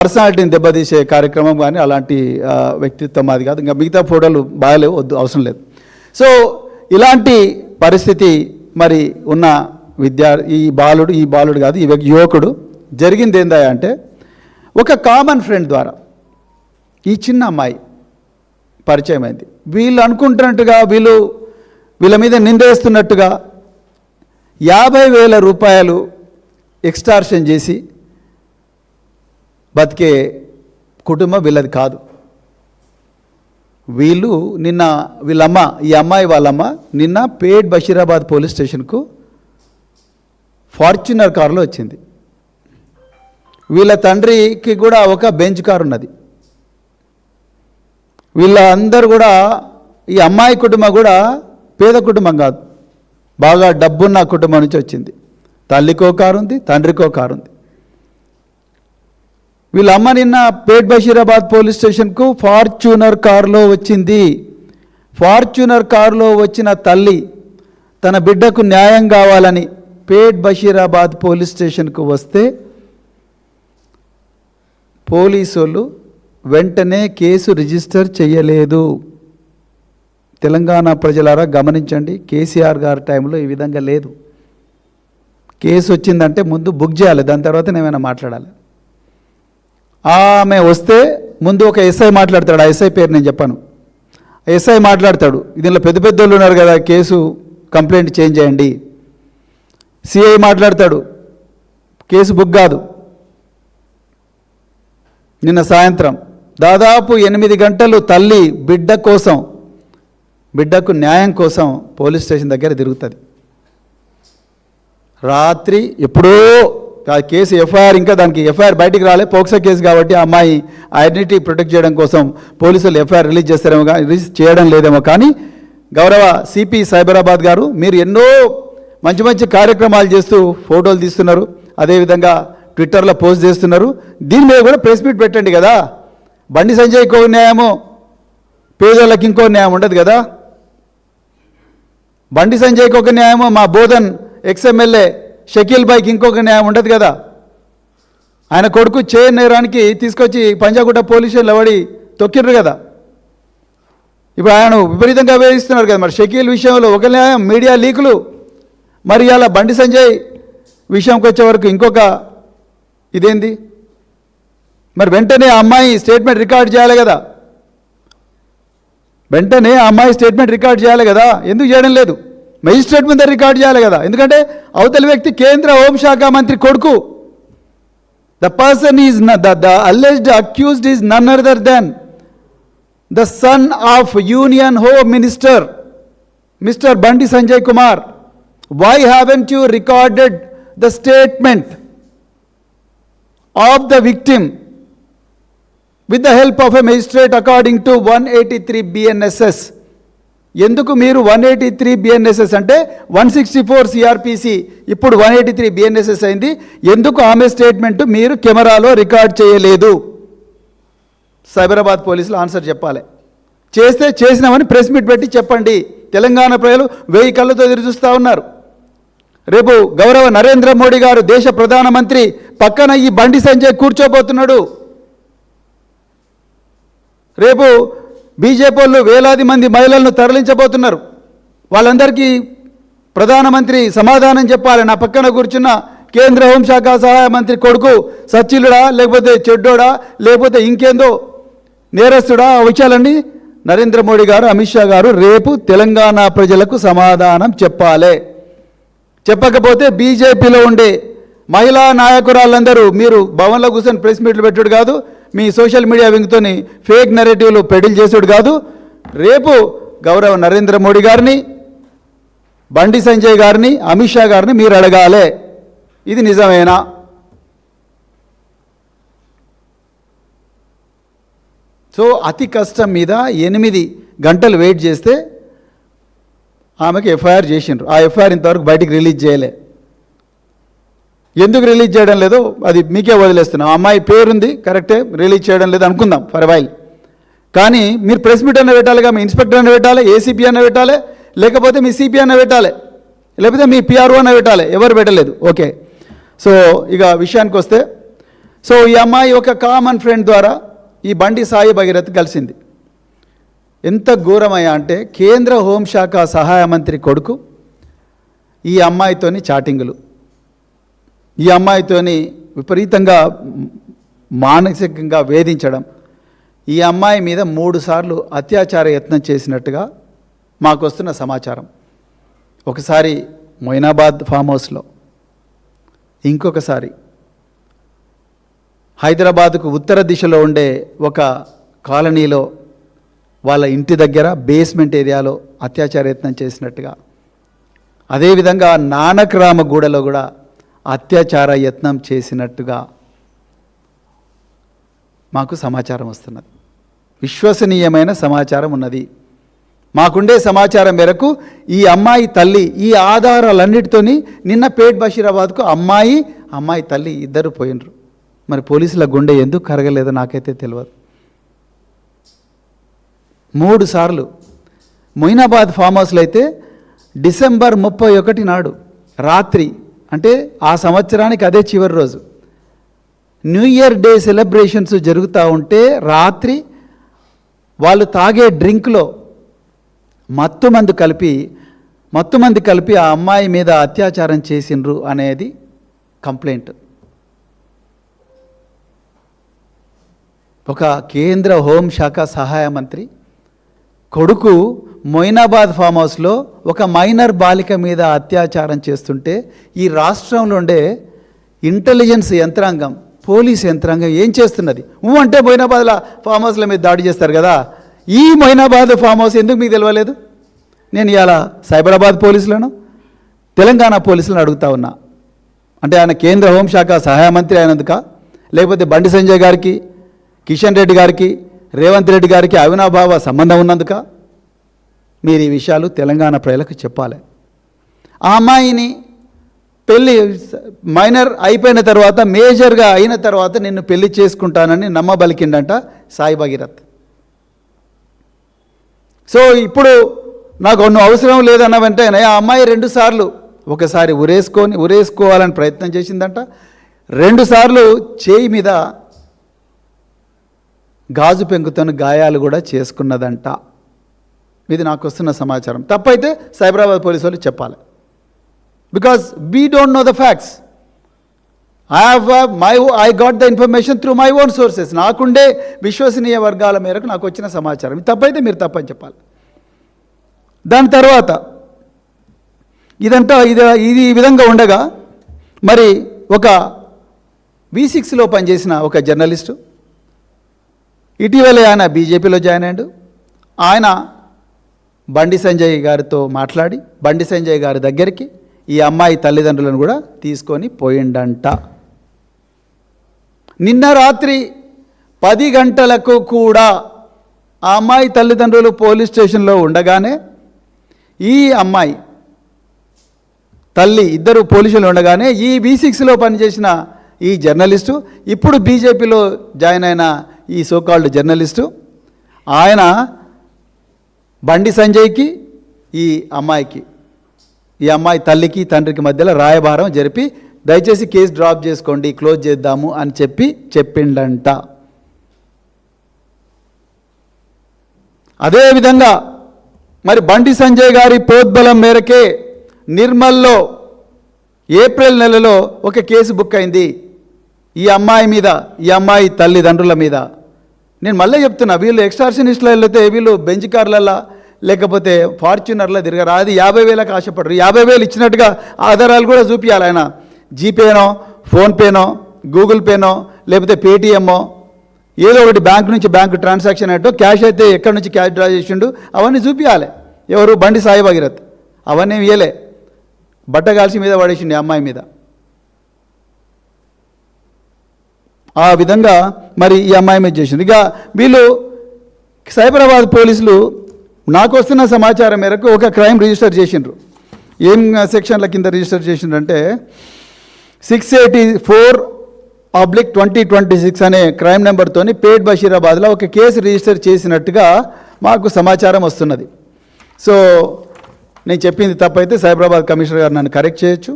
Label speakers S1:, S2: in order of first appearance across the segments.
S1: పర్సనాలిటీని దెబ్బతీసే కార్యక్రమం కానీ అలాంటి వ్యక్తిత్వం అది కాదు. ఇంకా మిగతా ఫోటోలు బాగాలేవు, వద్దు, అవసరం లేదు. సో ఇలాంటి పరిస్థితి మరి ఉన్న ఈ బాలుడు కాదు, ఈ యువకుడు జరిగింది ఏందా అంటే ఒక కామన్ ఫ్రెండ్ ద్వారా ఈ చిన్న అమ్మాయి పరిచయం అయింది. వీళ్ళు అనుకుంటున్నట్టుగా వీళ్ళ మీద నిందేస్తున్నట్టుగా 50,000 రూపాయలు ఎక్స్టార్షన్ చేసి బతికే కుటుంబం వీళ్ళది కాదు. ఈ అమ్మాయి వాళ్ళమ్మ నిన్న పేట్ బషీరాబాద్ పోలీస్ స్టేషన్కు ఫార్చునర్ కారులో వచ్చింది. వీళ్ళ తండ్రికి కూడా ఒక బెంచ్ కారు ఉన్నది. వీళ్ళందరూ కూడా, ఈ అమ్మాయి కుటుంబం కూడా పేద కుటుంబం కాదు, బాగా డబ్బున్న కుటుంబం నుంచి వచ్చింది. తల్లికో కారు ఉంది, తండ్రికో కారు ఉంది. వీళ్ళ అమ్మ నిన్న పేట్ బషీరాబాద్ పోలీస్ స్టేషన్కు ఫార్చునర్ కారులో వచ్చింది. ఫార్చునర్ కారులో వచ్చిన తల్లి తన బిడ్డకు న్యాయం కావాలని పేట్ బషీరాబాద్ పోలీస్ స్టేషన్కు వస్తే పోలీసులు వెంటనే కేసు రిజిస్టర్ చేయలేదు. తెలంగాణ ప్రజలారా గమనించండి, కేసీఆర్ గారి టైంలో ఈ విధంగా లేదు. కేసు వచ్చిందంటే ముందు బుక్ చేయాలి, దాని తర్వాత ఏమైనా మాట్లాడాలి. ఆమె వస్తే ముందు ఒక ఎస్ఐ మాట్లాడతాడు. ఆ ఎస్ఐ పేరు నేను చెప్పాను. ఎస్ఐ మాట్లాడతాడు, దీనిలో పెద్ద పెద్దోళ్ళు ఉన్నారు కదా, కేసు కంప్లైంట్ చేంజ్ చేయండి. సిఐ మాట్లాడతాడు, కేసు బుక్ కాదు. నిన్న సాయంత్రం దాదాపు 8 గంటలు తల్లి బిడ్డకు న్యాయం కోసం పోలీస్ స్టేషన్ దగ్గర తిరుగుతుంది. రాత్రి ఎప్పుడో కేసు ఎఫ్ఐఆర్, ఇంకా దానికి ఎఫ్ఐఆర్ బయటికి రాలే, పోక్సో కేసు కాబట్టి ఆ అమ్మాయి ఐడెంటిటీ ప్రొటెక్ట్ చేయడం కోసం పోలీసులు ఎఫ్ఐఆర్ రిలీజ్ చేయడం లేదేమో. కానీ గౌరవ సిపి సైబరాబాద్ గారు, మీరు ఎన్నో మంచి కార్యక్రమాలు చేస్తూ ఫోటోలు తీస్తున్నారు, అదేవిధంగా ట్విట్టర్లో పోస్ట్ చేస్తున్నారు. దీని మీద కూడా ప్రెస్ మీట్ పెట్టండి కదా. బండి సంజయ్కి ఒక న్యాయము, పేదోళ్ళకి ఇంకో న్యాయం ఉండదు కదా. బండి సంజయ్కి ఒక న్యాయము, మా బోధన్ ఎక్స్ఎమ్మెల్యే షకీల్ బాయ్కి ఇంకొక న్యాయం ఉండదు కదా. ఆయన కొడుకు నేరానికి తీసుకొచ్చి పంజాగుట్ట పోలీస్ స్టేషన్లో పడి తొక్కిర్రు కదా. ఇప్పుడు ఆయన విపరీతంగా వేధిస్తున్నారు కదా. మరి షకీల్ విషయంలో ఒక న్యాయం, మీడియా లీకులు, మరి అలా బండి సంజయ్ విషయంకి వచ్చే వరకు ఇంకొక ఇదేంది? మరి వెంటనే ఆ అమ్మాయి స్టేట్మెంట్ రికార్డ్ చేయాలి కదా. ఎందుకు చేయడం లేదు? మెజిస్ట్రేట్ మీద రికార్డ్ చేయాలి కదా. ఎందుకంటే అవతలి వ్యక్తి కేంద్ర హోంశాఖ మంత్రి కొడుకు. The person is the alleged accused is none other than the son of union home minister mister Bandi Sanjay Kumar. Why haven't you recorded the statement of the victim with the help of a magistrate according to 183 BNSS? ఎందుకు మీరు 183 BNSS అంటే 164 CRPC ఇప్పుడు 183 BNSS అయింది? ఎందుకు ఆమె statement మీరు కెమెరాలో record చేయలేదు? సైబరాబాద్ పోలీసులు ఆన్సర్ చెప్పాలి. చేసినామని ప్రెస్ మీట్ పెట్టి చెప్పండి. తెలంగాణ ప్రజలు 1000 కళ్ళతో ఎదురు చూస్తూ ఉన్నారు. రేపు గౌరవ నరేంద్ర మోడీ గారు దేశ ప్రధానమంత్రి పక్కన ఈ బండి సంజయ్ కూర్చోబోతున్నాడు. రేపు బీజేపీ వాళ్ళు వేలాది మంది మహిళలను తరలించబోతున్నారు. వాళ్ళందరికీ ప్రధానమంత్రి సమాధానం చెప్పాలి. నా పక్కన కూర్చున్న కేంద్ర హోంశాఖ సహాయ మంత్రి కొడుకు సచ్చిలుడా, లేకపోతే చెడ్డోడా, లేకపోతే ఇంకేందో నేరస్తుడా, ఆ విషయాలన్నీ నరేంద్ర మోడీ గారు, అమిత్ షా గారు రేపు తెలంగాణ ప్రజలకు సమాధానం చెప్పాలి. చెప్పకపోతే బీజేపీలో ఉండే మహిళా నాయకురాళ్ళందరూ, మీరు భవన్లో కూర్చొని ప్రెస్ మీట్లు పెట్టుడు కాదు, మీ సోషల్ మీడియా వింగ్తోని ఫేక్ నెరేటివ్లు పెడిల్ చేసుడు కాదు, రేపు గౌరవ నరేంద్ర మోడీ గారిని, బండి సంజయ్ గారిని, అమిత్ షా గారిని మీరు అడగాలి, ఇది నిజమేనా? సో అతి కష్టం మీద 8 గంటలు వెయిట్ చేస్తే ఆమెకి ఎఫ్ఐఆర్ చేసిండ్రు. ఆ ఎఫ్ఐఆర్ ఇంతవరకు బయటికి రిలీజ్ చేయలే. ఎందుకు రిలీజ్ చేయడం లేదో అది మీకే వదిలేస్తున్నాం. అమ్మాయి పేరుంది, కరెక్టే, రిలీజ్ చేయడం లేదు అనుకుందాం ఫర్ వైల్. కానీ మీరు ప్రెస్ మీట్ అన్న పెట్టాలిగా, మీ ఇన్స్పెక్టర్ అన్న పెట్టాలి, ఏసీపీ అన్న పెట్టాలి, లేకపోతే మీ సిపి అన్న పెట్టాలి, లేకపోతే మీ పిఆర్ఓ అన్న పెట్టాలి. ఎవరు పెట్టలేదు. ఓకే. సో ఇక విషయానికి వస్తే సో ఈ అమ్మాయి ఒక కామన్ ఫ్రెండ్ ద్వారా ఈ బండి సాయి భగీరథ్ కలిసింది. ఎంత ఘోరమయ్యా అంటే కేంద్ర హోంశాఖ సహాయ మంత్రి కొడుకు ఈ అమ్మాయితోని చాటింగులు, ఈ అమ్మాయితోని విపరీతంగా మానసికంగా వేధించడం, ఈ అమ్మాయి మీద 3 సార్లు అత్యాచార యత్నం చేసినట్టుగా మాకు వస్తున్న సమాచారం. ఒకసారి మొయినాబాద్ ఫామ్ హౌస్లో, ఇంకొకసారి హైదరాబాదుకు ఉత్తర దిశలో ఉండే ఒక కాలనీలో వాళ్ళ ఇంటి దగ్గర బేస్మెంట్ ఏరియాలో అత్యాచార యత్నం చేసినట్టుగా, అదేవిధంగా నానక్రామగూడలో కూడా అత్యాచార యత్నం చేసినట్టుగా మాకు సమాచారం వస్తున్నది. విశ్వసనీయమైన సమాచారం ఉన్నది. మాకుండే సమాచారం మేరకు ఈ అమ్మాయి తల్లి ఈ ఆధారాలన్నిటితోని నిన్న పేట్ బషీరాబాద్కు అమ్మాయి తల్లి ఇద్దరు పోయినరు. మరి పోలీసుల గుండె ఎందుకు కరగలేదో నాకైతే తెలియదు. 3 సార్లు మొయినాబాద్ ఫామ్ హౌస్లో అయితే డిసెంబర్ 31 నాడు రాత్రి, అంటే ఆ సంవత్సరానికి అదే చివరి రోజు, న్యూ ఇయర్ డే సెలబ్రేషన్స్ జరుగుతూ ఉంటే రాత్రి వాళ్ళు తాగే డ్రింక్లో మత్తుమందు కలిపి ఆ అమ్మాయి మీద అత్యాచారం చేసిండ్రు అనేది కంప్లైంట్. ఒక కేంద్ర హోంశాఖ సహాయ మంత్రి కొడుకు మొయినాబాద్ ఫామ్ హౌస్లో ఒక మైనర్ బాలిక మీద అత్యాచారం చేస్తుంటే ఈ రాష్ట్రంలో ఉండే ఇంటెలిజెన్స్ యంత్రాంగం, పోలీస్ యంత్రాంగం ఏం చేస్తున్నది? అంటే మొయినాబాద్లో ఫామ్ హౌస్ల మీద దాడి చేస్తారు కదా, ఈ మొయినాబాద్ ఫామ్ హౌస్ ఎందుకు మీకు తెలియలేదు? నేను ఇవాళ సైబరాబాద్ పోలీసులను, తెలంగాణ పోలీసులను అడుగుతా ఉన్నా. అంటే ఆయన కేంద్ర హోంశాఖ సహాయ మంత్రి అయినందుక, లేకపోతే బండి సంజయ్ గారికి, కిషన్ రెడ్డి గారికి, రేవంత్ రెడ్డి గారికి అవినాభావ సంబంధం ఉన్నందుక? మీరు ఈ విషయాలు తెలంగాణ ప్రజలకు చెప్పాలి. ఆ అమ్మాయిని పెళ్ళి మైనర్ అయిపోయిన తర్వాత, మేజర్గా అయిన తర్వాత నిన్ను పెళ్లి చేసుకుంటానని నమ్మబలికిండంట సాయి భగీరథ్. సో ఇప్పుడు నాకు నువ్వు అవసరం లేదన్న వెంటనే ఆ అమ్మాయి 2 సార్లు, ఒకసారి ఉరేసుకోవాలని ప్రయత్నం చేసిందంట, 2 సార్లు చేయి మీద గాజు పెంకుతోని గాయాలు కూడా చేసుకున్నదంట. ఇది నాకు వస్తున్న సమాచారం. తప్పైతే సైబరాబాద్ పోలీసు వాళ్ళు చెప్పాలి. Because we don't know the facts. I got the information through my own sources. నాకుండే విశ్వసనీయ వర్గాల మేరకు నాకు వచ్చిన సమాచారం. ఇది తప్పైతే మీరు తప్పని చెప్పాలి. దాని తర్వాత ఇది ఈ విధంగా ఉండగా, మరి ఒక V6లో పనిచేసిన ఒక జర్నలిస్టు ఇటీవలే ఆయన బీజేపీలో జాయిన్ అయ్యాడు. ఆయన బండి సంజయ్ గారితో మాట్లాడి బండి సంజయ్ గారి దగ్గరికి ఈ అమ్మాయి తల్లిదండ్రులను కూడా తీసుకొని పోయిండంట. నిన్న రాత్రి 10 గంటలకు కూడా ఆ అమ్మాయి తల్లిదండ్రులు పోలీస్ స్టేషన్లో ఉండగానే ఈ అమ్మాయి తల్లి ఇద్దరు పోలీసులు ఉండగానే ఈ V6లో పనిచేసిన ఈ జర్నలిస్టు, ఇప్పుడు బీజేపీలో జాయిన్ అయిన ఈ సోకాల్డ్ జర్నలిస్టు, ఆయన బండి సంజయ్కి ఈ అమ్మాయి తల్లికి తండ్రికి మధ్యలో రాయబారం జరిపి దయచేసి కేసు డ్రాప్ చేసుకోండి, క్లోజ్ చేద్దాము అని చెప్పిండంట. అదేవిధంగా మరి బండి సంజయ్ గారి ప్రోద్బలం మేరకే నిర్మల్లో ఏప్రిల్ నెలలో ఒక కేసు బుక్ అయింది ఈ అమ్మాయి మీద, ఈ అమ్మాయి తల్లిదండ్రుల మీద. నేను మళ్ళీ చెప్తున్నా, వీళ్ళు ఎక్స్టార్షనిస్టులు వెళ్తే వీళ్ళు బెంచ్ కార్లల్లో లేకపోతే ఫార్చ్యూనర్లో తిరగరు. అది 50,000కి ఆశపడరు. 50,000 ఇచ్చినట్టుగా ఆధారాలు కూడా చూపించాలి. ఆయన జీపేనో, ఫోన్పేనో, గూగుల్ పేనో, లేకపోతే పేటీఎమ్మో, ఏదో ఒకటి బ్యాంక్ నుంచి బ్యాంకు ట్రాన్సాక్షన్ అంటే క్యాష్ అయితే ఎక్కడి నుంచి క్యాష్ డ్రా చేసిండు అవన్నీ చూపించాలి. ఎవరు? బండి సాయి భగీరథ్. అవన్నీ ఇయ్యలే, బట్టగాల్సి మీద పడేసిండు అమ్మాయి మీద. ఆ విధంగా మరి ఈ అమ్మాయి మీద చేసిండు. ఇక వీళ్ళు సైబరాబాద్ పోలీసులు నాకు వస్తున్న సమాచారం మేరకు ఒక క్రైమ్ రిజిస్టర్ చేసిండ్రు. ఏం సెక్షన్ల కింద రిజిస్టర్ చేసిండ్రంటే 684/2026 అనే క్రైమ్ నెంబర్తోని పేట్ బషీరాబాద్లో ఒక కేసు రిజిస్టర్ చేసినట్టుగా మాకు సమాచారం వస్తున్నది. సో నేను చెప్పింది తప్పైతే సైబరాబాద్ కమిషనర్ గారు నన్ను కరెక్ట్ చేయొచ్చు.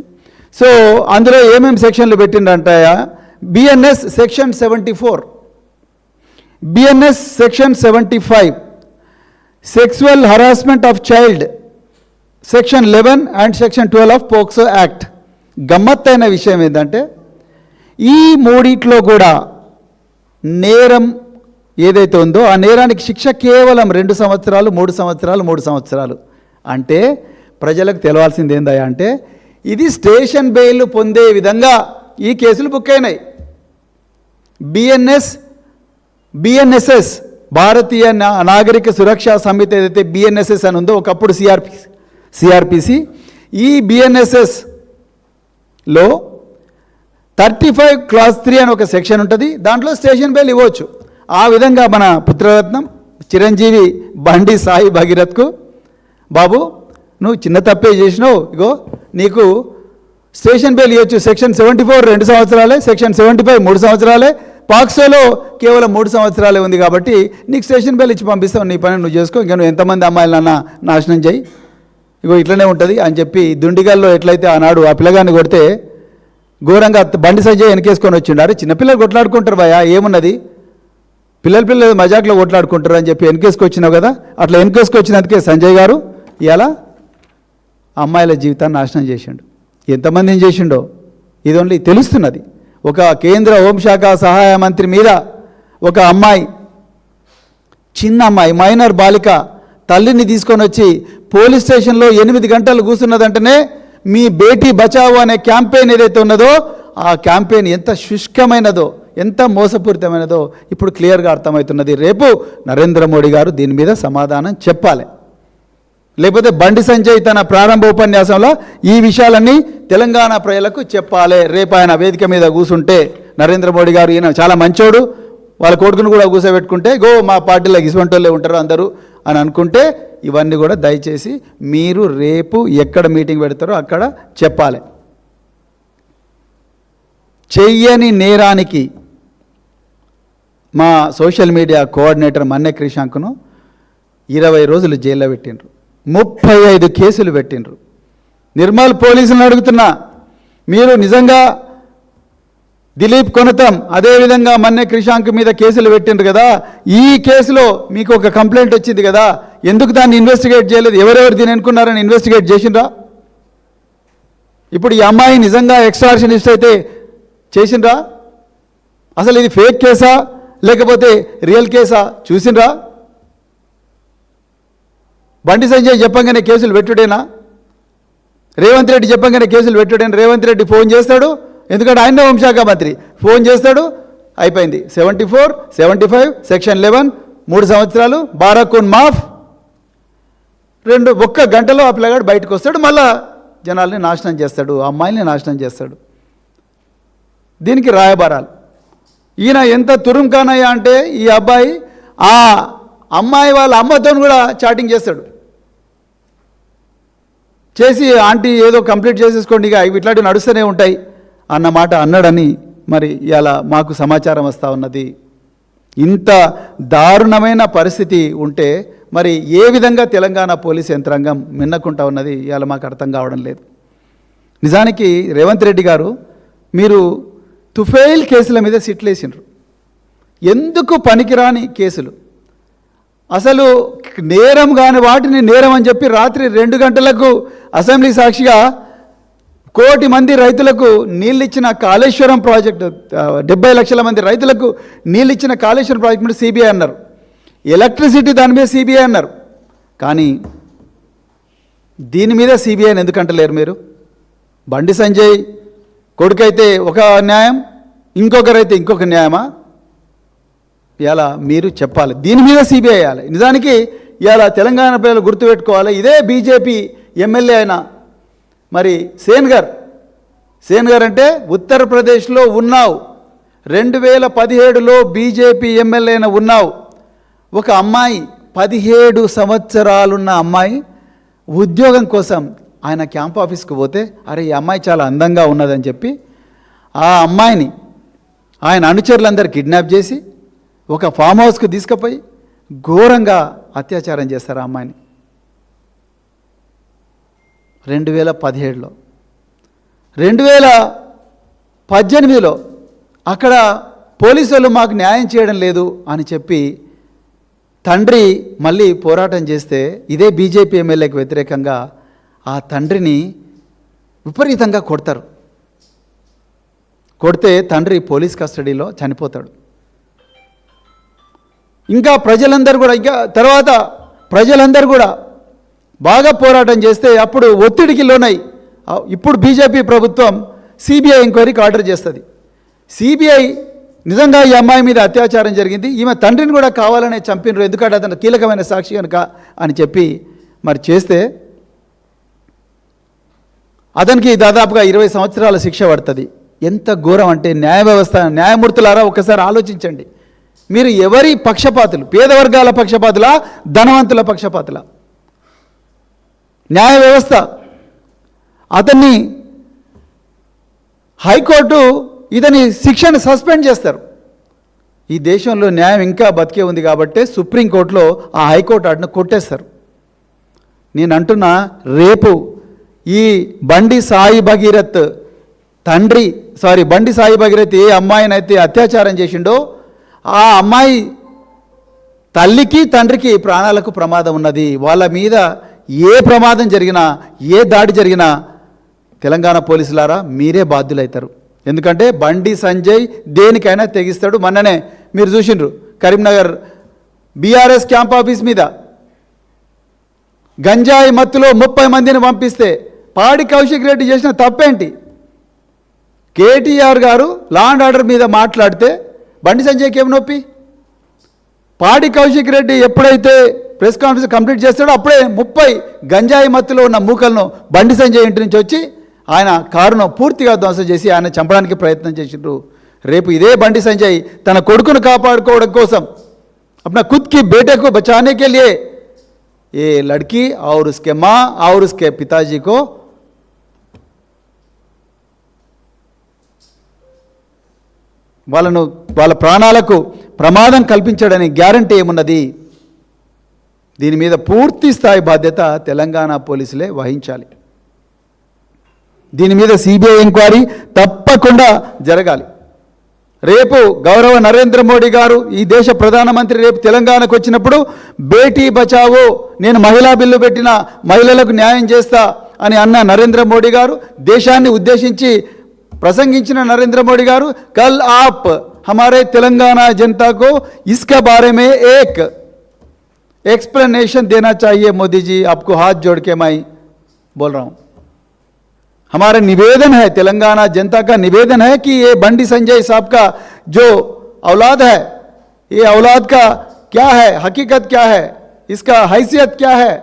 S1: సో అందులో ఏమేమి సెక్షన్లు పెట్టిండంటాయా, BNS Section 74, BNS Section 75, Sexual Harassment of Child, Section 11 and Section 12 of POCSO Act. గమ్మత్తైన విషయం ఏంటంటే ఈ మూడిట్లో కూడా నేరం ఏదైతే ఉందో ఆ నేరానికి శిక్ష కేవలం 2 సంవత్సరాలు 3 సంవత్సరాలు 3 సంవత్సరాలు. అంటే ప్రజలకు తెలవాల్సింది ఏందయ్యా అంటే ఇది స్టేషన్ బెయిల్ పొందే విధంగా ఈ కేసులు బుక్ అయినాయి. BNSS భారతీయ నాగరిక సురక్షా సమితి ఏదైతే BNSS అని ఉందో ఒకప్పుడు CRPC, ఈ BNSSలో 35 Clause 3 అని ఒక సెక్షన్ ఉంటుంది. దాంట్లో స్టేషన్ బెయిల్ ఇవ్వచ్చు. ఆ విధంగా మన పుత్రరత్నం చిరంజీవి బండి సాయి భగీరథ్కు బాబు నువ్వు చిన్న తప్పే చేసినావు, ఇగో నీకు స్టేషన్ బెయిల్ ఇవ్వచ్చు. Section 74 2 సంవత్సరాలే, Section 75 3 సంవత్సరాలే, పాక్సోలో కేవలం 3 సంవత్సరాలే ఉంది కాబట్టి నీకు స్టేషన్ బెయిల్ ఇచ్చి పంపిస్తావు, నీ పని నువ్వు చేసుకో, ఇంకా నువ్వు ఎంతమంది అమ్మాయిలన్నా నాశనం చేయి, ఇగో ఇట్లనే ఉంటుంది అని చెప్పి దుండిగల్లో ఎట్లయితే ఆనాడు ఆ పిల్లగాన్ని కొడితే ఘోరంగా బండి సంజయ్ వెనకేసుకొని వచ్చిండు. అరే చిన్నపిల్లలు కొట్లాడుకుంటారు భయ, ఏమున్నది పిల్లలు మజాక్లో కొట్లాడుకుంటారు అని చెప్పి వెనకేసుకొచ్చినావు కదా, అట్లా వెనకేసుకొచ్చినందుకే సంజయ్ గారు ఇలా అమ్మాయిల జీవితాన్ని నాశనం చేసిండు. ఎంతమందిని చేసిండో ఇది ఓన్లీ తెలుస్తున్నది. ఒక కేంద్ర హోంశాఖ సహాయ మంత్రి మీద ఒక అమ్మాయి, చిన్న అమ్మాయి, మైనర్ బాలిక తల్లిని తీసుకొని వచ్చి పోలీస్ స్టేషన్లో 8 గంటలు కూర్చున్నదంటేనే మీ బేటీ బచావో అనే క్యాంపెయిన్ ఏదైతే ఉన్నదో ఆ క్యాంపెయిన్ ఎంత శుష్కమైనదో ఎంత మోసపూరితమైనదో ఇప్పుడు క్లియర్గా అర్థమవుతున్నది. రేపు నరేంద్ర మోడీ గారు దీని మీద సమాధానం చెప్పాలి. లేకపోతే బండి సంజయ్ తన ప్రారంభ ఉపన్యాసంలో ఈ విషయాలన్నీ తెలంగాణ ప్రజలకు చెప్పాలి. రేపు ఆయన వేదిక మీద కూర్చుంటే నరేంద్ర మోడీ గారు ఈయన చాలా మంచోడు, వాళ్ళ కొడుకును కూడా కూర్చోబెట్టుకుంటే గో మా పార్టీలో ఇసువంటోళ్ళే ఉంటారు అందరూ అని అనుకుంటే ఇవన్నీ కూడా దయచేసి మీరు రేపు ఎక్కడ మీటింగ్ పెడతారో అక్కడ చెప్పాలి. చెయ్యని నేరానికి మా సోషల్ మీడియా కోఆర్డినేటర్ మన్నె క్రిషాంక్ను 20 రోజులు జైల్లో పెట్టిండ్రు, 35 కేసులు పెట్టిండ్రు. నిర్మల్ పోలీసులను అడుగుతున్నా, మీరు నిజంగా దిలీప్ కొనతం అదేవిధంగా మన్నె క్రిషాంక్ మీద కేసులు పెట్టిండ్రు కదా, ఈ కేసులో మీకు ఒక కంప్లైంట్ వచ్చింది కదా, ఎందుకు దాన్ని ఇన్వెస్టిగేట్ చేయలేదు? ఎవరెవరు దీని అనుకున్నారని ఇన్వెస్టిగేట్ చేసిండ్రా? ఇప్పుడు ఈ అమ్మాయి నిజంగా ఎక్స్ట్రాక్షనిస్ట్ అయితే చేసిండ్రా? అసలు ఇది ఫేక్ కేసా లేకపోతే రియల్ కేసా చూసిండ్రా? బండి సంజయ్ చెప్పంగానే కేసులు పెట్టుడేనా? రేవంత్ రెడ్డి చెప్పంగానే కేసులు పెట్టుడేనా? రేవంత్ రెడ్డి ఫోన్ చేస్తాడు, ఎందుకంటే ఆయన హోంశాఖ మంత్రి, ఫోన్ చేస్తాడు, అయిపోయింది. 74, 75, Section 11 3 సంవత్సరాలు, బారాకూన్ మాఫ్, 1 గంటలో ఆ పిల్లగాడు బయటకు వస్తాడు, మళ్ళా జనాల్ని నాశనం చేస్తాడు, అమ్మాయిల్ని నాశనం చేస్తాడు. దీనికి రాయబారాలు. ఈయన ఎంత తురుంకానయ్య అంటే ఈ అబ్బాయి ఆ అమ్మాయి వాళ్ళ అమ్మతో కూడా చాటింగ్ చేస్తాడు, చేసి ఆంటీ ఏదో కంప్లీట్ చేసేసుకోండి ఇక ఇట్లాంటివి నడుస్తూనే ఉంటాయి అన్నమాట అన్నాడని మరి ఇలా మాకు సమాచారం వస్తూ ఉన్నది. ఇంత దారుణమైన పరిస్థితి ఉంటే మరి ఏ విధంగా తెలంగాణ పోలీస్ యంత్రాంగం మిన్నకుంటా ఉన్నది ఇలా మాకు అర్థం కావడం లేదు. నిజానికి రేవంత్ రెడ్డి గారు మీరు తుఫైల్ కేసుల మీద సిట్లేసిండ్రు, ఎందుకు పనికిరాని కేసులు, అసలు నేరం కాని వాటిని నేరం అని చెప్పి రాత్రి 2 గంటలకు అసెంబ్లీ సాక్షిగా 1 కోటి మంది రైతులకు నీళ్ళిచ్చిన కాళేశ్వరం ప్రాజెక్టు, 70 లక్షల మంది రైతులకు నీళ్ళిచ్చిన కాళేశ్వరం ప్రాజెక్టు మీద సిబిఐ అన్నారు, ఎలక్ట్రిసిటీ దాని మీద సిబిఐ అన్నారు. కానీ దీని మీద సిబిఐని ఎందుకంటలేరు మీరు? బండి సంజయ్ కొడుకైతే ఒక న్యాయం, ఇంకొకరైతే ఇంకొక న్యాయమా? ఇలా మీరు చెప్పాలి, దీని మీద సిబిఐ వేయాలి. నిజానికి ఇలా తెలంగాణ ప్రజలు గుర్తుపెట్టుకోవాలి, ఇదే బీజేపీ ఎమ్మెల్యే అయిన మరి సేన్ గారు అంటే ఉత్తరప్రదేశ్లో ఉన్నావు, 2017లో బీజేపీ ఎమ్మెల్యే అయిన ఉన్నావు. ఒక అమ్మాయి 17 సంవత్సరాలున్న అమ్మాయి ఉద్యోగం కోసం ఆయన క్యాంప్ ఆఫీస్కి పోతే అరే ఈ అమ్మాయి చాలా అందంగా ఉన్నదని చెప్పి ఆ అమ్మాయిని ఆయన అనుచరులందరూ కిడ్నాప్ చేసి ఒక ఫామ్ హౌస్కి తీసుకుపోయి ఘోరంగా అత్యాచారం చేస్తారు ఆ అమ్మాయిని. 2017లో 2018లో అక్కడ పోలీసులు మాకు న్యాయం చేయడం లేదు అని చెప్పి తండ్రి మళ్ళీ పోరాటం చేస్తే ఇదే బీజేపీ ఎమ్మెల్యేకి వ్యతిరేకంగా ఆ తండ్రిని విపరీతంగా కొడతారు. కొడితే తండ్రి పోలీస్ కస్టడీలో చనిపోతాడు. ఇంకా ప్రజలందరూ కూడా తర్వాత ప్రజలందరూ కూడా బాగా పోరాటం చేస్తే అప్పుడు ఒత్తిడికి లోనై ఇప్పుడు బీజేపీ ప్రభుత్వం సిబిఐ ఎంక్వైరీకి ఆర్డర్ చేస్తుంది. సిబిఐ నిజంగా ఈ అమ్మాయి మీద అత్యాచారం జరిగింది, ఈమె తండ్రిని కూడా కావాలనే చంపినరు, ఎందుకంటే అతను కీలకమైన సాక్షి కనుక అని చెప్పి మరి చేస్తే అతనికి దాదాపుగా 20 సంవత్సరాల శిక్ష పడుతుంది. ఎంత ఘోరం అంటే న్యాయ వ్యవస్థ, న్యాయమూర్తులారా ఒకసారి ఆలోచించండి. మీరు ఎవరి పక్షపాతులు? పేద వర్గాల పక్షపాతులా, ధనవంతుల పక్షపాతులా? న్యాయ వ్యవస్థ అతన్ని హైకోర్టు ఇతని శిక్షను సస్పెండ్ చేస్తారు. ఈ దేశంలో న్యాయం ఇంకా బతికే ఉంది కాబట్టి సుప్రీంకోర్టులో ఆ హైకోర్టు ఆర్డర్ను కొట్టేస్తారు. నేను అంటున్నా, రేపు ఈ బండి సాయి భగీరథ్ బండి సాయి భగీరథ్ ఏ అమ్మాయినైతే అత్యాచారం చేసిండో ఆ అమ్మాయి తల్లికి తండ్రికి ప్రాణాలకు ప్రమాదం ఉన్నది. వాళ్ళ మీద ఏ ప్రమాదం జరిగినా, ఏ దాడి జరిగినా తెలంగాణ పోలీసులారా మీరే బాధ్యులవుతారు. ఎందుకంటే బండి సంజయ్ దేనికైనా తెగిస్తాడు. మొన్ననే మీరు చూసిండ్రు కరీంనగర్ బీఆర్ఎస్ క్యాంప్ ఆఫీస్ మీద గంజాయి మత్తులో 30 మందిని పంపిస్తే పాడి కౌశిక్ రెడ్డి చేసిన తప్పేంటి? కేటీఆర్ గారు లా అండ్ ఆర్డర్ మీద మాట్లాడితే బండి సంజయ్కి ఏమి నొప్పి? పాడి కౌశిక్ రెడ్డి ఎప్పుడైతే ప్రెస్ కాన్ఫరెన్స్ కంప్లీట్ చేస్తాడో అప్పుడే 30 గంజాయి మత్తులో ఉన్న మూకలను బండి సంజయ్ ఇంటి నుంచి వచ్చి ఆయన కారును పూర్తిగా ధ్వంసం చేసి ఆయన చంపడానికి ప్రయత్నం చేసిండ్రు. రేపు ఇదే బండి సంజయ్ తన కొడుకును కాపాడుకోవడం కోసం अपना खुद की बेटे को बचाने के लिए ये लड़की और उसके माँ और उसके पिताजी को వాళ్ళ ప్రాణాలకు ప్రమాదం కల్పించడని గ్యారంటీ ఏమున్నది? దీని మీద పూర్తి స్థాయి బాధ్యత తెలంగాణ పోలీసులే వహించాలి. దీని మీద సిబిఐ ఎంక్వైరీ తప్పకుండా జరగాలి. రేపు గౌరవ నరేంద్ర మోడీ గారు ఈ దేశ ప్రధానమంత్రి రేపు తెలంగాణకు వచ్చినప్పుడు బేటీ బచావో, నేను మహిళా బిల్లు పెట్టిన మహిళలకు న్యాయం చేస్తా అని అన్న నరేంద్ర మోడీ గారు, దేశాన్ని ఉద్దేశించి ప్రసంగించిన నరేంద్ర మోడీ గారు, కల్ ఆప్ हमारे तेलंगाना जनता को इसके बारे में एक एक्सप्लेनेशन देना चाहिए मोदी जी, आपको हाथ जोड़ के मैं बोल रहा हूँ. हमारा निवेदन है, तेलंगाना जनता का निवेदन है कि ये बंडी संजय साहब का जो औलाद है, ये औलाद का क्या है, हकीकत क्या है, इसका हैसियत क्या है,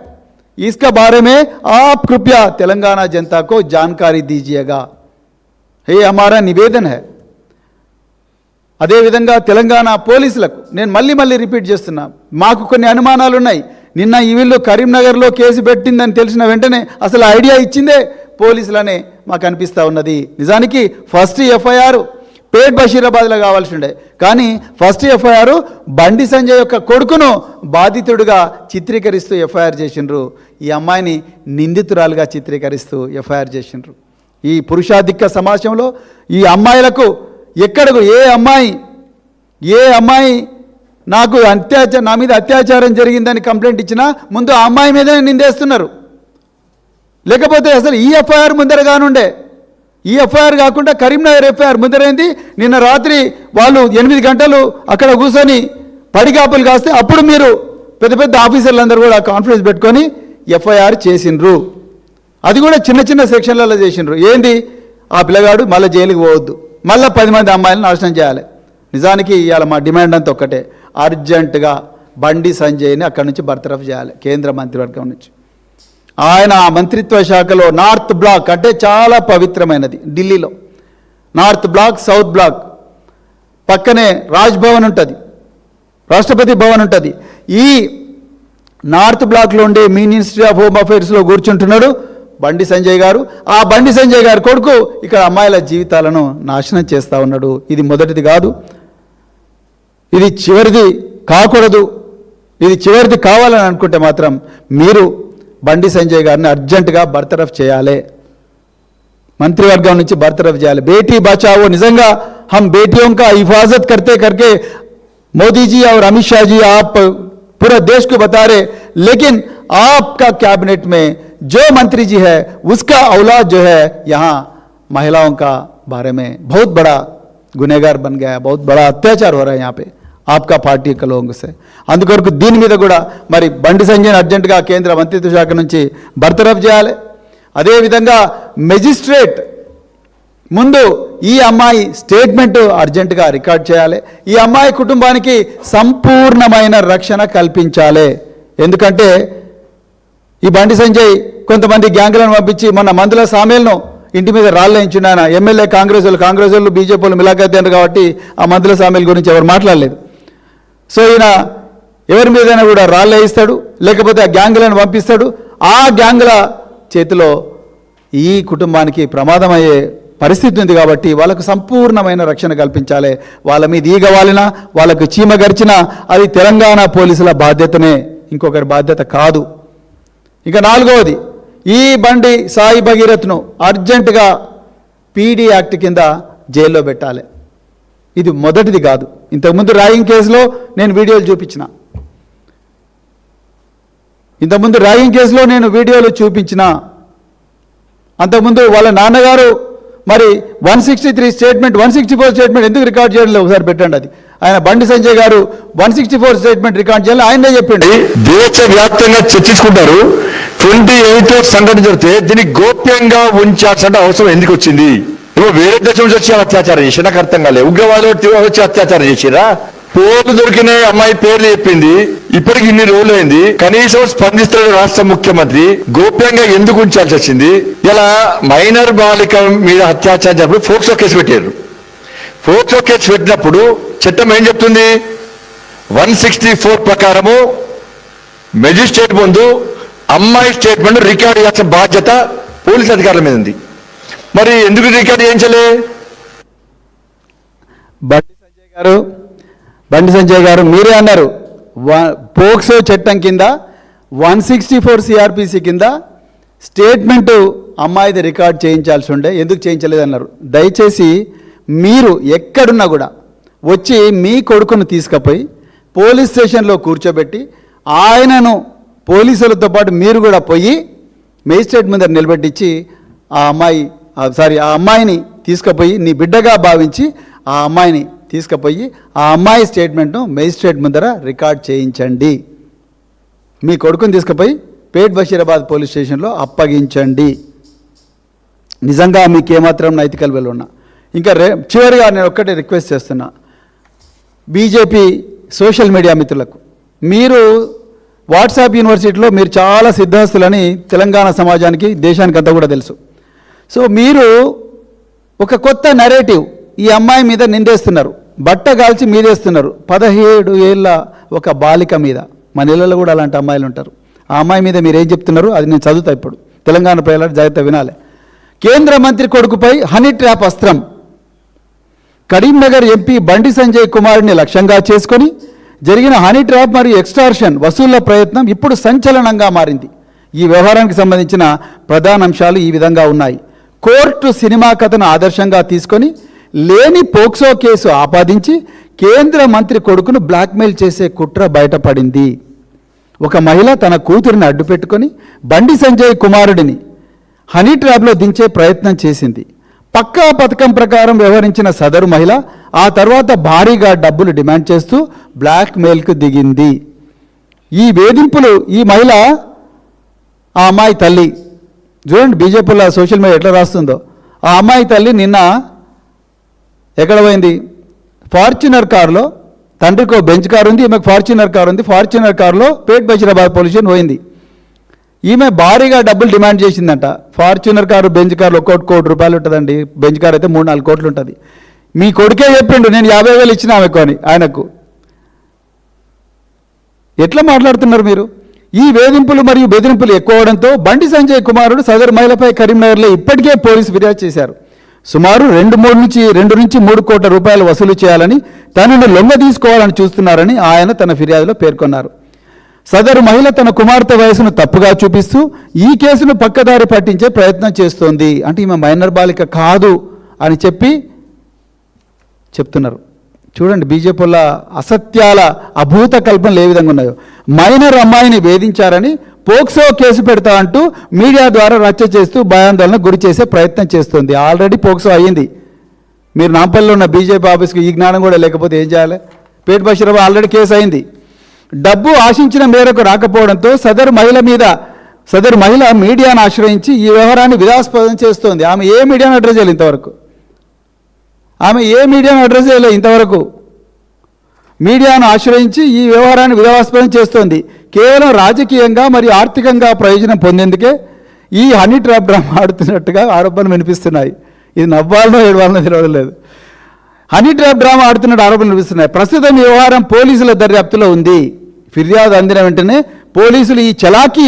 S1: इसका बारे में आप कृपया तेलंगाना जनता को जानकारी दीजिएगा. ये हमारा निवेदन है. అదేవిధంగా తెలంగాణ పోలీసులకు నేను మళ్ళీ రిపీట్ చేస్తున్నా, మాకు కొన్ని అనుమానాలు ఉన్నాయి. నిన్న ఈ వీళ్ళు కరీంనగర్లో కేసు పెట్టిందని తెలిసిన వెంటనే అసలు ఐడియా ఇచ్చిందే పోలీసులనే మాకు అనిపిస్తూ ఉన్నది. నిజానికి ఫస్ట్ ఎఫ్ఐఆర్ పేట్ బషీరాబాద్లో కావాల్సి ఉండే, కానీ ఫస్ట్ ఎఫ్ఐఆర్ బండి సంజయ్ యొక్క కొడుకును బాధితుడిగా చిత్రీకరిస్తూ ఎఫ్ఐఆర్ చేసిండ్రు. ఈ అమ్మాయిని నిందితురాలుగా చిత్రీకరిస్తూ ఎఫ్ఐఆర్ చేసిండ్రు. ఈ పురుషాధిక్య సమాజంలో ఈ అమ్మాయిలకు ఎక్కడకు ఏ అమ్మాయి నాకు నా మీద అత్యాచారం జరిగిందని కంప్లైంట్ ఇచ్చినా ముందు ఆ అమ్మాయి మీదనే నిందేస్తున్నారు. లేకపోతే అసలు ఈ ఎఫ్ఐఆర్ ముందరగానుండే, ఈ ఎఫ్ఐఆర్ కాకుండా కరీంనగర్ ఎఫ్ఐఆర్ ముందరైంది. నిన్న రాత్రి వాళ్ళు 8 గంటలు అక్కడ కూర్చొని పడిగాపులు కాస్తే అప్పుడు మీరు పెద్ద ఆఫీసర్లందరూ కూడా కాన్ఫరెన్స్ పెట్టుకొని ఎఫ్ఐఆర్ చేసిండ్రు. అది కూడా చిన్న సెక్షన్లలో చేసిండ్రు. ఏంది, ఆ పిల్లగాడు మళ్ళీ జైలుకి పోవద్దు, మళ్ళీ 10 మంది అమ్మాయిలను నాశనం చేయాలి. నిజానికి ఇవాళ మా డిమాండ్ అంతా ఒక్కటే, అర్జెంటుగా బండి సంజయ్ని అక్కడి నుంచి బర్తరఫ్ చేయాలి కేంద్ర మంత్రివర్గం నుంచి. ఆయన ఆ మంత్రిత్వ శాఖలో నార్త్ బ్లాక్ అంటే చాలా పవిత్రమైనది, ఢిల్లీలో నార్త్ బ్లాక్, సౌత్ బ్లాక్ పక్కనే రాజ్భవన్ ఉంటుంది, రాష్ట్రపతి భవన్ ఉంటుంది. ఈ నార్త్ బ్లాక్లో ఉండే ministry of home అఫైర్స్లో కూర్చుంటున్నాడు Bandi Sanjay గారు. ఆ బండి సంజయ్ గారి కొడుకు ఇక్కడ అమ్మాయిల జీవితాలను నాశనం చేస్తూ ఉన్నాడు. ఇది మొదటిది కాదు, ఇది చివరిది కాకూడదు. ఇది చివరిది కావాలని అనుకుంటే మాత్రం మీరు బండి సంజయ్ గారిని అర్జెంటుగా బర్తరఫ్ చేయాలి. మంత్రివర్గం నుంచి బర్తరఫ్ చేయాలి. బేటీ బచావో, నిజంగా हम बेटियों का हिफाजत करते करके मोदी जी और अमित शाह जी आप पूरा देश को बता रहे, लेकिन आपका कैबिनेट में जो मंत्री जी है उसका औलाद जो है यहाँ महिलाओं का बारे में बहुत बड़ा गुनहगार बन गया है, बहुत बड़ा अत्याचार हो रहा है यहाँ पे आपका पार्टी के लोगों से. అందుకొరకు దీని మీద కూడా మరి బండి సంజయ్ అర్జెంటుగా కేంద్ర మంత్రిత్వ శాఖ నుంచి బర్తరఫ్ చేయాలి. అదేవిధంగా మెజిస్ట్రేట్ ముందు ఈ అమ్మాయి స్టేట్మెంట్ అర్జెంటుగా రికార్డ్ చేయాలి. ఈ అమ్మాయి కుటుంబానికి సంపూర్ణమైన రక్షణ కల్పించాలి. ఎందుకంటే ఈ బండి సంజయ్ కొంతమంది గ్యాంగులను పంపించి మొన్న మందుల సామేలను ఇంటి మీద రాళ్ళేయించుండు. ఆయన ఎమ్మెల్యే కాంగ్రెస్ వాళ్ళు బీజేపీ వాళ్ళు మిలాఖత్ కాబట్టి ఆ మందుల సామేల గురించి ఎవరు మాట్లాడలేదు. సో ఈయన ఎవరి మీదైనా కూడా రాళ్ళు వేయిస్తాడు, లేకపోతే ఆ గ్యాంగులను పంపిస్తాడు. ఆ గ్యాంగుల చేతిలో ఈ కుటుంబానికి ప్రమాదం అయ్యే పరిస్థితి ఉంది. కాబట్టి వాళ్ళకు సంపూర్ణమైన రక్షణ కల్పించాలి. వాళ్ళ మీద ఈగ వాలినా, వాళ్ళకు చీమ గరిచినా అది తెలంగాణ పోలీసుల బాధ్యతనే, ఇంకొకరి బాధ్యత కాదు. ఇక నాలుగవది, ఈ బండి సాయి భగీరథ్ను అర్జెంటుగా పీడీ యాక్ట్ కింద జైల్లో పెట్టాలి. ఇది మొదటిది కాదు. ఇంతకుముందు ర్యాగింగ్ కేసులో నేను వీడియోలు చూపించిన, అంతకుముందు వాళ్ళ నాన్నగారు మరి 163 స్టేట్మెంట్ 164 స్టేట్మెంట్ ఎందుకు రికార్డ్ చేయడం లేదు ఒకసారి పెట్టండి. అది ఆయన బండి సంజయ్ గారు 164 స్టేట్మెంట్ రికార్డ్ చేయాలి, ఆయనే చెప్పిండు.
S2: దేశవ్యాప్తంగా చర్చించుకుంటారు. 28 సంఘటన జరిగితే దీన్ని గోప్యంగా ఉంచాల్సిన అవసరం ఎందుకు వచ్చింది? వేరే దేశం నుంచి వచ్చి అత్యాచారం చేసి నాకు అర్థం కాలేదు. ఉగ్రవాదులు వచ్చి అత్యాచారం చేసిరా? పేర్లు దొరికిన అమ్మాయి పేర్లు చెప్పింది. ఇప్పటికి ఇన్ని రోజులు అయింది, కనీసం స్పందిస్తున్న రాష్ట్ర ముఖ్యమంత్రి గోప్యంగా ఎందుకు ఉంచాల్సి వచ్చింది? ఇలా మైనర్ బాలిక మీద అత్యాచారం జరిగినప్పుడు ఫోక్సో కేసు పెట్టారు. ఫోక్సో కేసు పెట్టినప్పుడు చట్టం ఏం చెప్తుంది? 164 ప్రకారము మెజిస్ట్రేట్ ముందు అమ్మాయి స్టేట్మెంట్ రికార్డు చేయాల్సిన బాధ్యత పోలీస్ అధికారుల మీద ఉంది. మరి ఎందుకు రికార్డు చేయించలే?
S1: బండి సంజయ్ గారు మీరే అన్నారు, పోక్సో చట్టం కింద 164 సిఆర్పిసి కింద స్టేట్మెంటు అమ్మాయిది రికార్డ్ చేయించాల్సి ఉండే, ఎందుకు చేయించలేదు అన్నారు. దయచేసి మీరు ఎక్కడున్నా కూడా వచ్చి మీ కొడుకును తీసుకుపోయి పోలీస్ స్టేషన్లో కూర్చోబెట్టి ఆయనను పోలీసులతో పాటు మీరు కూడా పోయి మేజిస్ట్రేట్ ముందర నిలబెట్టించి ఆ అమ్మాయిని తీసుకుపోయి నీ బిడ్డగా భావించి ఆ అమ్మాయిని తీసుకుపోయి ఆ అమ్మాయి స్టేట్మెంట్ను మేజిస్ట్రేట్ ముందర రికార్డ్ చేయించండి. మీ కొడుకుని తీసుకుపోయి పేట్ బషీరాబాద్ పోలీస్ స్టేషన్లో అప్పగించండి. నిజంగా మీకు ఏమాత్రం నైతిక విలువ ఉన్నా. ఇంకా చివరిగా నేను ఒక్కటే రిక్వెస్ట్ చేస్తున్నా బీజేపీ సోషల్ మీడియా మిత్రులకు, మీరు వాట్సాప్ యూనివర్సిటీలో మీరు చాలా సిద్ధహస్తులని తెలంగాణ సమాజానికి దేశానికి అంతా కూడా తెలుసు. సో మీరు ఒక కొత్త నెరేటివ్ ఈ అమ్మాయి మీద నిందేస్తున్నారు, బట్ట కాల్చి మీదేస్తున్నారు. 17 ఏళ్ళ ఒక బాలిక మీద, మన ఇళ్ళలో కూడా అలాంటి అమ్మాయిలు ఉంటారు. ఆ అమ్మాయి మీద మీరు ఏం చెప్తున్నారు అది నేను చదువుతా. ఇప్పుడు తెలంగాణ ప్రజలు జాగ్రత్త వినాలి. కేంద్ర మంత్రి కొడుకుపై హనీ ట్రాప్ అస్త్రం. కరీంనగర్ ఎంపీ బండి సంజయ్ కుమార్ని లక్ష్యంగా చేసుకొని జరిగిన హనీ ట్రాప్ మరియు ఎక్స్టార్షన్ వసూళ్ల ప్రయత్నం ఇప్పుడు సంచలనంగా మారింది. ఈ వ్యవహారానికి సంబంధించిన ప్రధాన అంశాలు ఈ విధంగా ఉన్నాయి. కోర్టు సినిమా కథను ఆదర్శంగా తీసుకొని లేని పోక్సో కేసు ఆపాదించి కేంద్ర మంత్రి కొడుకును బ్లాక్మెయిల్ చేసే కుట్ర బయటపడింది. ఒక మహిళ తన కూతురిని అడ్డుపెట్టుకొని బండి సంజయ్ కుమారుడిని హనీ ట్రాప్లో దించే ప్రయత్నం చేసింది. పక్కా పథకం ప్రకారం వ్యవహరించిన సదరు మహిళ ఆ తర్వాత భారీగా డబ్బులు డిమాండ్ చేస్తూ బ్లాక్మెయిల్కు దిగింది. ఈ వేధింపులు ఈ మహిళ ఆ అమ్మాయి తల్లి, చూడండి బీజేపీలో సోషల్ మీడియా ఎట్లా రాస్తుందో. ఆ అమ్మాయి తల్లి నిన్న ఎక్కడ పోయింది? ఫార్చునర్ కారులో, తండ్రికి బెంచ్ కారు ఉంది, ఈమెకు ఫార్చునర్ కారు ఉంది. ఫార్చునర్ కారులో పేట్ బషీరాబాద్ పోలీస్ స్టేషన్ పోయింది. ఈమె భారీగా డబ్బులు డిమాండ్ చేసిందంట. ఫార్చునర్ కారు బెంచ్ కారు ఒక్కోటి ₹1 కోటి ఉంటుందండి. బెంచ్ కారు అయితే 3-4 కోట్లు ఉంటుంది. మీ కొడుకే చెప్పిండు నేను 50,000 ఇచ్చిన ఆమెకు అని. ఆయనకు ఎట్లా మాట్లాడుతున్నారు మీరు? ఈ వేధింపులు మరియు బెదిరింపులు ఎక్కువడంతో బండి సంజయ్ కుమారుడు సదరు మహిళపై కరీంనగర్లో ఇప్పటికే పోలీసు ఫిర్యాదు చేశారు. సుమారు 2 నుంచి 3 కోట్ల రూపాయలు వసూలు చేయాలని, తనను లొంగ తీసుకోవాలని చూస్తున్నారని ఆయన తన ఫిర్యాదులో పేర్కొన్నారు. సదరు మహిళ తన కుమార్తె వయసును తప్పుగా చూపిస్తూ ఈ కేసును పక్కదారి పట్టించే ప్రయత్నం చేస్తోంది. అంటే ఈమె మైనర్ బాలిక కాదు అని చెప్తున్నారు. చూడండి బీజేపీల అసత్యాల అభూత కల్పనలు ఏ విధంగా ఉన్నాయో. మైనర్ అమ్మాయిని వేధించారని పోక్సో కేసు పెడతా అంటూ మీడియా ద్వారా రచ్చ చేస్తూ భయాందోళన గురి చేసే ప్రయత్నం చేస్తుంది. ఆల్రెడీ పోక్సో అయ్యింది. మీరు నాంపల్లిలో ఉన్న బీజేపీ ఆఫీస్కి ఈ జ్ఞానం కూడా లేకపోతే ఏం చేయాలి? పేట బషీరాబాద్ ఆల్రెడీ కేసు అయింది. డబ్బు ఆశించిన మేరకు రాకపోవడంతో సదరు మహిళ మీడియాను ఆశ్రయించి ఈ వ్యవహారాన్ని వివాదాస్పదం చేస్తోంది. ఆమె ఏ మీడియాను అడ్రస్ చేయాలి ఇంతవరకు? మీడియాను ఆశ్రయించి ఈ వ్యవహారాన్ని వివాదాస్పదం చేస్తోంది. కేవలం రాజకీయంగా మరియు ఆర్థికంగా ప్రయోజనం పొందేందుకే ఈ హనీ ట్రాప్ డ్రామా ఆడుతున్నట్టుగా ఆరోపణలు వినిపిస్తున్నాయి. ఇది నవ్వాలనో ఏడవాలనో తెలియడం లేదు. హనీ ట్రాప్ డ్రామా ఆడుతున్నట్టు ఆరోపణలు వినిపిస్తున్నాయి. ప్రస్తుతం ఈ వ్యవహారం పోలీసుల దర్యాప్తులో ఉంది. ఫిర్యాదు అందిన వెంటనే పోలీసులు ఈ చలాకీ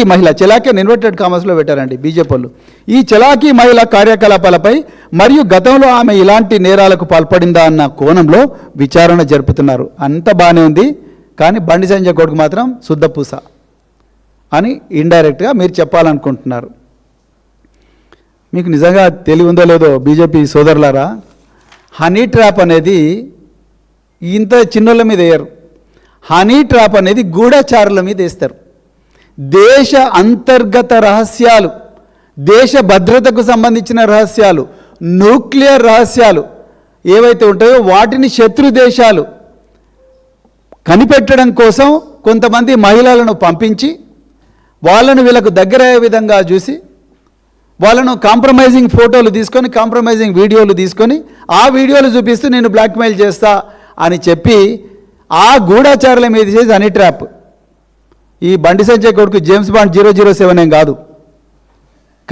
S1: ఇన్వర్టెడ్ కామర్స్లో పెట్టారండి బీజేపీలు. ఈ చలాకీ మహిళ కార్యకలాపాలపై మరియు గతంలో ఆమె ఇలాంటి నేరాలకు పాల్పడిందా అన్న కోణంలో విచారణ జరుపుతున్నారు. అంత బాగానే ఉంది, కానీ బండి సంజయ్ కొడుకు మాత్రం శుద్ధపూస అని ఇండైరెక్ట్గా మీరు చెప్పాలనుకుంటున్నారు. మీకు నిజంగా తెలివి ఉందో లేదో బీజేపీ సోదరులారా, హనీ ట్రాప్ అనేది ఇంత చిన్నోళ్ళ మీద వేయరు. హనీ ట్రాప్ అనేది గూఢచారుల మీద వేస్తారు. దేశ అంతర్గత రహస్యాలు, దేశ భద్రతకు సంబంధించిన రహస్యాలు, న్యూక్లియర్ రహస్యాలు ఏవైతే ఉంటాయో వాటిని శత్రు దేశాలు కనిపెట్టడం కోసం కొంతమంది మహిళలను పంపించి వాళ్ళను వీళ్ళకు దగ్గరయ్యే విధంగా చూసి వాళ్ళను కాంప్రమైజింగ్ ఫోటోలు తీసుకొని కాంప్రమైజింగ్ వీడియోలు తీసుకొని ఆ వీడియోలు చూపిస్తూ నేను బ్లాక్మెయిల్ చేస్తా అని చెప్పి ఆ గూఢచారుల మీద చేసి హనీ ట్రాప్. ఈ బండి సంజయ్ కొడుకు జేమ్స్ బాండ్ 007 ఏం కాదు.